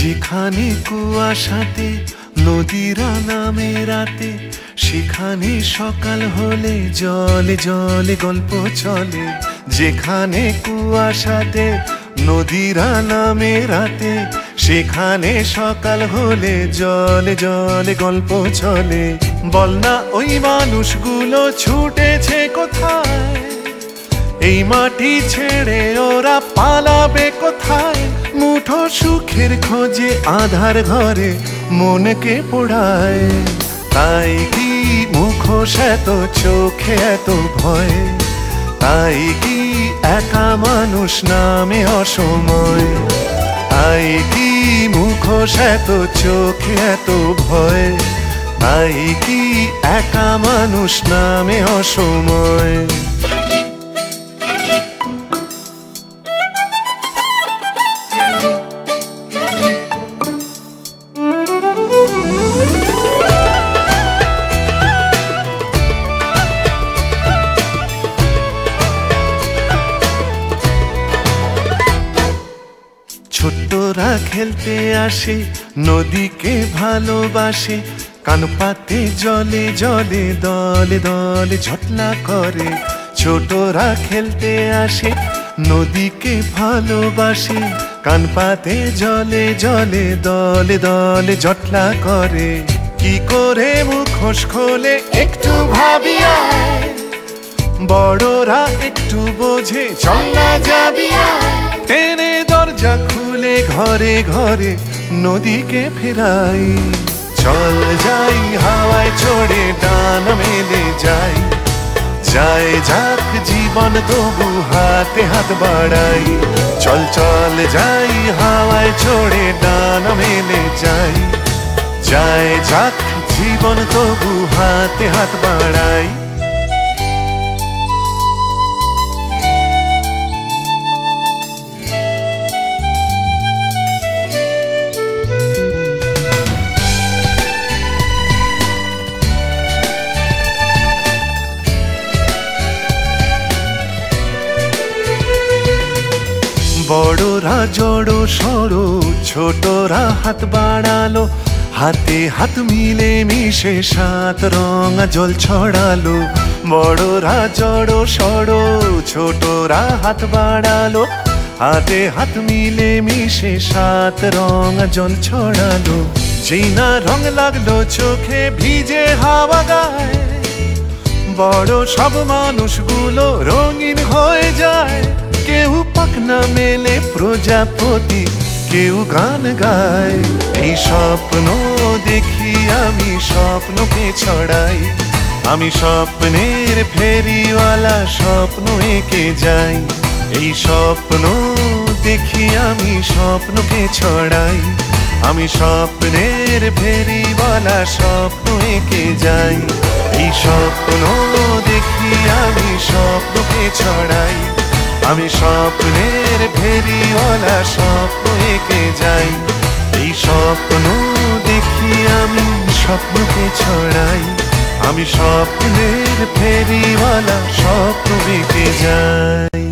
যেখানে কুয়াশাতে নদীরা নামে রাতে, সেখানে সকাল হলে জলে জলে গল্প চলে। যেখানে কুয়াশাতে নদীরা নামে রাতে, সেখানে সকাল হলে জলে জলে গল্প চলে। বল না ওই মানুষগুলো ছুটেছে কোথায়, এই মাটি ছেড়ে ওরা পালাবে কোথায়? মুঠো সুখের খোঁজে আধার ঘরে মনকে পোড়ায়। তাই কি মুখোশ এত, চোখে এত ভয়? তাই কি একা মানুষ নামে অসময়? তাই কি মুখোশ এত, চোখে এত ভয়? তাই কি একা মানুষ নামে অসময়? ছোট্টরা খেলতে আসে, নদীকে ভালোবাসে, কান পাতে জলে জলে দলে দলে ঝটলা করে। ছোটরা খেলতে আসে, নদীকে ভালোবাসে, কান পাতে জলে জলে দলে দলে ঝটলা করে। কি করে মুখোশ খোলে একটু ভাবি আয়, বড়রা একটু বোঝে চল না যাবি আয়। টেনে দরজা খুলে ঘরে ঘরে নদীকে ফেরাই। চল যাই হাওয়ায় চড়ে ডান মেলে যাই, যায় যাক জীবন তবু হাতে হাত বাড়াই। চল চল যাই হাওয়ায় চড়ে ডান মেলে যাই, যায় যাক জীবন তবু হাতে হাত বাড়াই। বড়রা জড়ো সড়ো, ছোটরা হাত বাড়ালো, হাতে হাত মিলে মিশে সাত রঙা জল ছড়ালো। বড়রা জড়ো সড়ো, ছোটরা হাত বাড়ালো, হাতে হাত মিলে মিশে সাত রঙা জল ছড়ালো। যেই না রং লাগলো চোখে ভিজে হাওয়া গায়, বড় সব মানুষগুলো রঙিন হয়ে যায়। কেউ পাখনা মেলে প্রজাপতি, কেউ গান গায়। এই স্বপ্ন দেখি আমি স্বপ্নকে ছড়াই, আমি স্বপ্নের ফেরিওয়ালা স্বপ্ন এঁকে যাই। এই স্বপ্ন দেখি আমি স্বপ্নকে ছড়াই, আমি স্বপ্নের ফেরিওয়ালা স্বপ্ন এঁকে যাই। এই স্বপ্ন দেখি আমি স্বপ্নকে ছড়াই, আমি স্বপ্নের ফেরিওয়ালা স্বপ্ন এঁকে যাই। এই স্বপ্ন দেখি আমি স্বপ্নকে ছড়াই, আমি স্বপ্নের ফেরিওয়ালা স্বপ্ন এঁকে যাই।